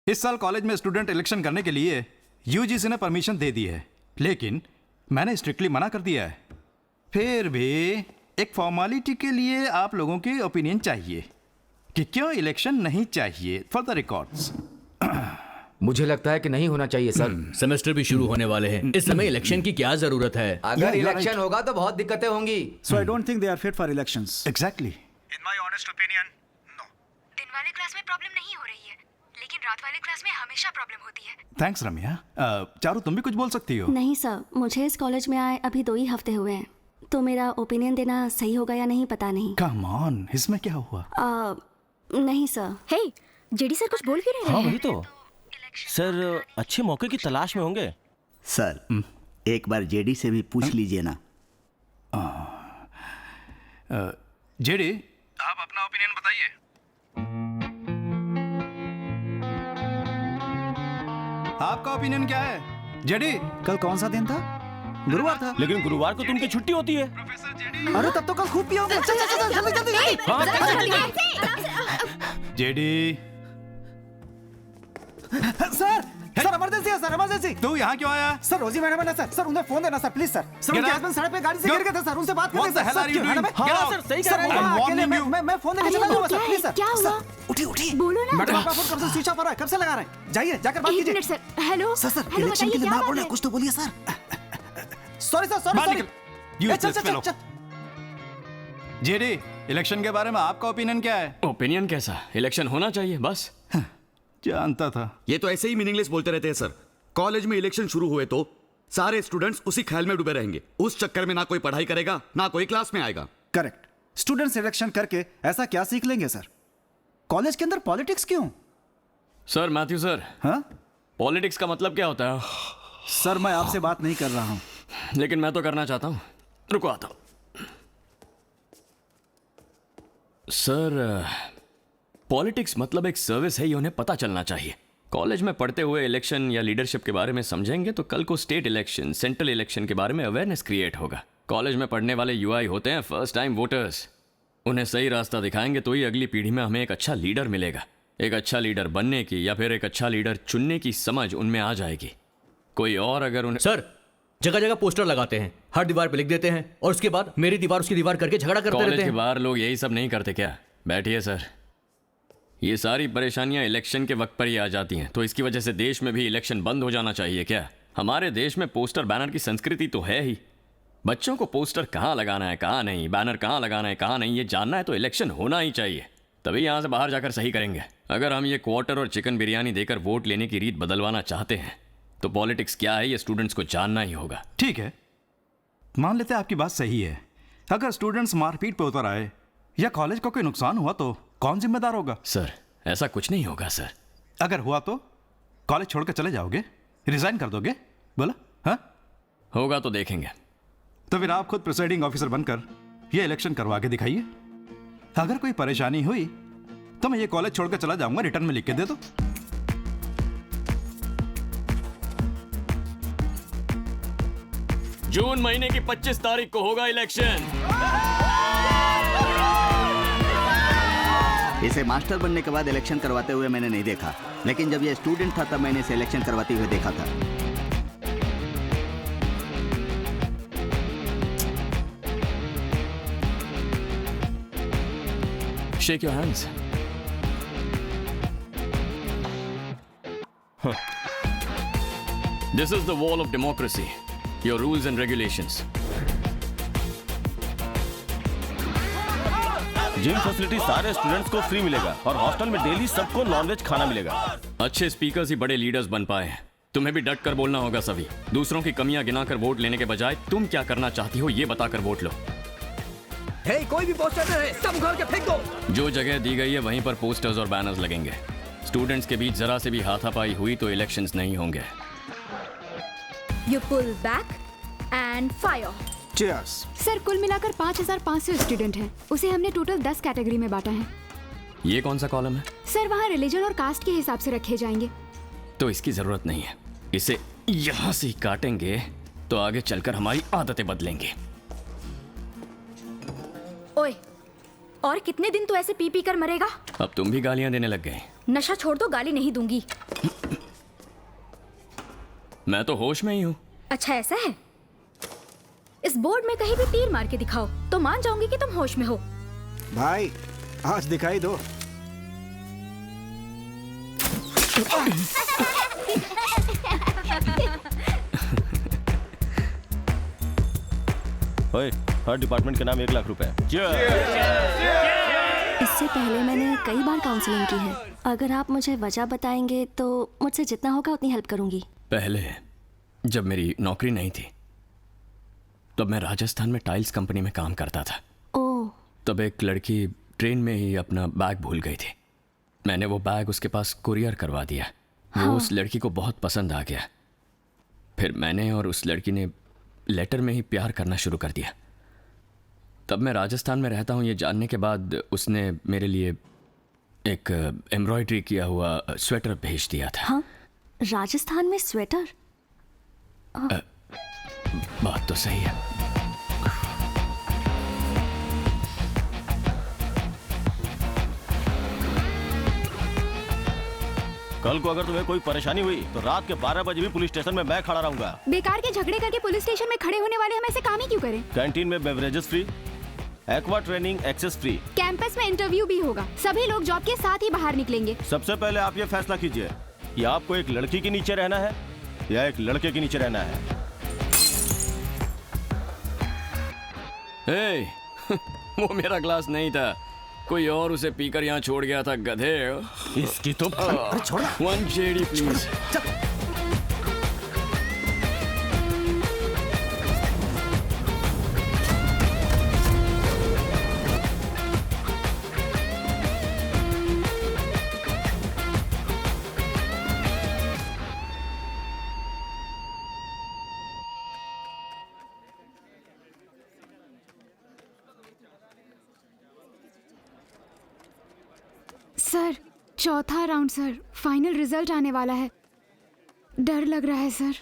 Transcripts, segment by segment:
इस साल कॉलेज में स्टूडेंट इलेक्शन करने के लिए यूजीसी ने परमिशन दे दी है, लेकिन मैंने स्ट्रिक्टली मना कर दिया है। फिर भी एक फॉर्मेलिटी के लिए आप लोगों की ओपिनियन चाहिए कि क्यों इलेक्शन नहीं चाहिए फॉर द रिकॉर्ड्स। मुझे लगता है कि नहीं होना चाहिए सर। सेमेस्टर भी शुरू होने वाले हैं, इस समय इलेक्शन की क्या जरूरत है? अगर इलेक्शन होगा तो बहुत दिक्कतें होंगी। So I don't think they are fit for elections. Exactly. In my honest opinion, no. दिन वाले क्लास में प्रॉब्लम नहीं हो रही है, लेकिन रात वाले क्लास में हमेशा प्रॉब्लम होती है। थैंक्स रम्या। चारू तुम भी कुछ बोल सकती हो? नहीं सर, मुझे इस कॉलेज में आए अभी 2 ही हफ्ते हुए हैं, तो मेरा ओपिनियन देना सही होगा या नहीं पता नहीं। कम ऑन, इसमें क्या हुआ? नहीं सर। हे, जेडी सर कुछ बोल क्यों रहे हैं? हाँ वही तो सर, अच्छे मौके की तलाश में होंगे। सर एक बार जेडी से भी पूछ लीजिए ना। जेडी, आप अपना ओपिनियन बताइए। आपका ओपिनियन क्या है जेडी? कल कौन सा दिन था? गुरुवार था। लेकिन गुरुवार को तो उनकी छुट्टी होती है। अरे तब तो कल खूब पियोगे। चल चल चल जल्दी जल्दी। जेडी। सर सर इमरजेंसी है सर, इमरजेंसी। तू यहाँ क्यों आया? सर रोजी मैडम है ना सर, सर उन्हें फोन देना सर प्लीज सर। सर उनके हस्बैंड सड़क पे गाड़ी से गिर गए थे सर, उनसे बात करनी है सर। हाँ सर सही कह रहे हैं। मैं फोन देने चला जाऊंगा सर प्लीज सर। क्या हुआ? उठी उठी। बोलो ना। मैडम आपका फोन कब से स्विच ऑफ हो रहा है? कब से लगा रहे हैं? जाइए जाकर बात एक कीजिए। Minute sir. Hello sir sir hello, election के बताइए लिए क्या ना बात बोलना, है? कुछ तो बोलिए sir. Sorry sir sorry sorry. चल चल चल चल। जेडी, इलेक्शन के बारे में आपका ओपिनियन क्या है? ओपिनियन कैसा? इलेक्शन होना चाहिए बस। जानता था। ये तो ऐसे ही मीनिंगलेस बोलते रहते हैं सर। कॉलेज में इलेक्शन शुरू हुए तो सारे स्टूडेंट्स उसी ख्याल में डूबे रहेंगे, उस चक्कर में ना कोई पढ़ाई करेगा ना कोई क्लास में आएगा। करेक्ट। स्टूडेंट सिलेक्शन करके ऐसा क्या सीख लेंगे सर? कॉलेज के अंदर पॉलिटिक्स क्यों? सर मैथ्यू सर, हाँ पॉलिटिक्स का मतलब क्या होता है? सर मैं आपसे बात नहीं कर रहा हूं। लेकिन मैं तो करना चाहता हूं, रुको आता हूं। सर पॉलिटिक्स मतलब एक सर्विस है, ये उन्हें पता चलना चाहिए। कॉलेज में पढ़ते हुए इलेक्शन या लीडरशिप के बारे में समझेंगे तो कल को स्टेट इलेक्शन, सेंट्रल इलेक्शन के बारे में अवेयरनेस क्रिएट होगा। कॉलेज में पढ़ने वाले यूआई होते हैं फर्स्ट टाइम वोटर्स। उन्हें सही रास्ता दिखाएंगे तो ही अगली पीढ़ी में हमें एक अच्छा लीडर मिलेगा। एक अच्छा लीडर बनने की या फिर एक अच्छा लीडर चुनने की समझ उनमें आ जाएगी। कोई और अगर उन्हें सर जगह जगह पोस्टर लगाते हैं, हर दीवार पे लिख देते हैं और उसके बाद मेरी दीवार उसकी दीवार करके झगड़ा करते रहते कॉलेज हैं। के बाहर लोग यही सब नहीं करते क्या? बैठिए सर। ये सारी परेशानियां इलेक्शन के वक्त पर ही आ जाती हैं, तो इसकी वजह से देश में भी इलेक्शन बंद हो जाना चाहिए क्या? हमारे देश में पोस्टर बैनर की संस्कृति तो है ही। बच्चों को पोस्टर कहाँ लगाना है कहाँ नहीं, बैनर कहाँ लगाना है कहाँ नहीं, ये जानना है तो इलेक्शन होना ही चाहिए, तभी यहाँ से बाहर जाकर सही करेंगे। अगर हम ये क्वार्टर और चिकन बिरयानी देकर वोट लेने की रीत बदलवाना चाहते हैं तो पॉलिटिक्स क्या है ये स्टूडेंट्स को जानना ही होगा। ठीक है, मान लेते हैं आपकी बात सही है। अगर स्टूडेंट्स मारपीट पे उतर आए या कॉलेज को कोई नुकसान हुआ तो कौन जिम्मेदार होगा? सर ऐसा कुछ नहीं होगा सर। अगर हुआ तो कॉलेज छोड़कर चले जाओगे, रिजाइन कर दोगे? बोला हाँ? होगा तो देखेंगे। तो फिर आप खुद प्रिसाइडिंग ऑफिसर बनकर ये इलेक्शन करवा के दिखाइए। अगर कोई परेशानी हुई तो मैं ये कॉलेज छोड़कर चला जाऊंगा, रिटर्न में लिख के दे दो। जून महीने की 25 तारीख को होगा इलेक्शन। इसे मास्टर बनने के बाद इलेक्शन करवाते हुए मैंने नहीं देखा, लेकिन जब ये स्टूडेंट था तब मैंने इसे इलेक्शन करवाते हुए देखा था। Shake your hands. This is the wall of democracy. Your rules and regulations. Gym facility सारे स्टूडेंट्स को फ्री मिलेगा और हॉस्टल में डेली सबको नॉनवेज खाना मिलेगा। अच्छे स्पीकर्स ही बड़े लीडर्स बन पाए हैं। तुम्हें भी डट कर बोलना होगा सभी। दूसरों की कमियां गिनाकर वोट लेने के बजाय तुम क्या करना चाहती हो ये बताकर वोट लो। हे, कोई भी पोस्टर न रहे, सब उखाड़ के फेंक दो। जो जगह दी गई है वहीं पर पोस्टर्स और बैनर्स लगेंगे। स्टूडेंट्स के बीच जरा से भी हाथापाई हुई तो इलेक्शंस नहीं होंगे। You pull back and fire. Cheers. Sir कुल मिलाकर 5500 स्टूडेंट हैं। उसे हमने टोटल 10 कैटेगरी में बांटा है। ये कौन सा कॉलम है? सर वहाँ रिलीजन और कास्ट के हिसाब से रखे जाएंगे। तो इसकी जरूरत नहीं है। इसे यहाँ से ही काटेंगे तो आगे चलकर हमारी आदतें बदलेंगे। ओए, और कितने दिन तू ऐसे पी पी कर मरेगा? अब तुम भी गालियां देने लग गए। नशा छोड़ दो, गाली नहीं दूंगी। मैं तो होश में ही हूँ। अच्छा ऐसा है? इस बोर्ड में कहीं भी तीर मार के दिखाओ तो मान जाऊंगी कि तुम होश में हो। भाई आज दिखाई दो। ओए, हर डिपार्टमेंट के नाम 1 लाख रुपए। इससे पहले मैंने कई बार काउंसलिंग की है। अगर आप मुझे वजह बताएंगे तो मुझसे जितना होगा उतनी हेल्प करूंगी। पहले जब मेरी नौकरी नहीं थी तब मैं राजस्थान में टाइल्स कंपनी में काम करता था। ओह। तब एक लड़की ट्रेन में ही अपना बैग भूल गई थी। मैंने वो बैग उसके पास कुरियर करवा दिया। वो उस लड़की को बहुत पसंद आ गया। फिर मैंने और उस लड़की ने लेटर में ही प्यार करना शुरू कर दिया। तब मैं राजस्थान में रहता हूँ ये जानने के बाद उसने मेरे लिए एक एम्ब्रॉयडरी किया हुआ स्वेटर भेज दिया था। हाँ, राजस्थान में स्वेटर? बात तो सही है। कल को अगर तुम्हें कोई परेशानी हुई तो रात के 12 बजे भी पुलिस स्टेशन में मैं खड़ा रहूंगा। बेकार के झगड़े करके पुलिस स्टेशन में खड़े होने वाले हम ऐसे काम ही क्यों करें? कैंटीन में beverages free, aqua training access free. Campus में इंटरव्यू भी होगा। सभी लोग जॉब के साथ ही बाहर निकलेंगे। सबसे पहले आप ये फैसला कीजिए कि आपको एक लड़की के नीचे रहना है या एक लड़के के नीचे रहना है। हे, वो मेरा ग्लास नहीं था, कोई और उसे पीकर यहाँ छोड़ गया था। गधे। इसकी तो छोड़ना। 1 JD प्लीज। सर, चौथा राउंड सर, फाइनल रिजल्ट आने वाला है। डर लग रहा है सर।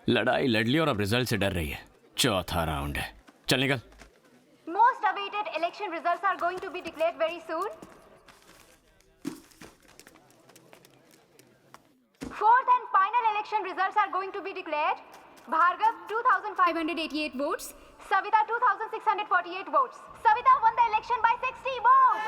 लड़ाई लड़ ली और अब रिजल्ट से डर रही है। चौथा राउंड है, चल निकल। Most awaited election results are going to be declared very soon. Fourth and final election results are going to be declared. Bhargav 2,588 votes. Savita 2,648 votes. Savita won the election by 60 votes.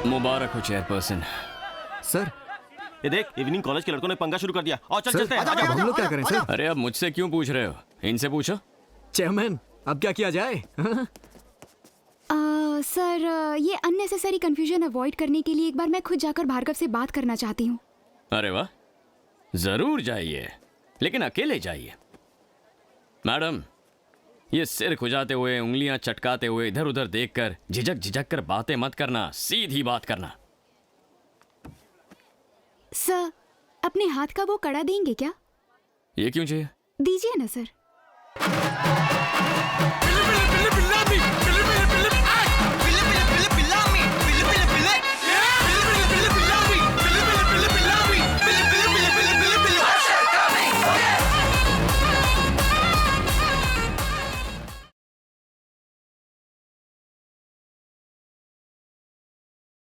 मुबारक हो chairperson. Sir ये देख, evening college के लड़कों ने पंगा शुरू कर दिया। और चल चलते हैं। अब हम लोग क्या करें सर? अरे अब मुझसे क्यों पूछ रहे हो? इनसे पूछो। चेयरमैन, अब क्या किया जाए? सर, ये अननेसेसरी कंफ्यूजन अवॉइड करने के लिए एक बार मैं खुद जाकर भार्गव से बात करना चाहती हूँ। अरे वाह, जरूर जाइए, लेकिन अकेले जाइए। मैडम, ये सिर खुजाते हुए, उंगलियां चटकाते हुए, इधर उधर देखकर झिझक कर बातें मत करना, सीधी बात करना। सर, अपने हाथ का वो कड़ा देंगे क्या? ये क्यों चाहिए? दीजिए ना सर।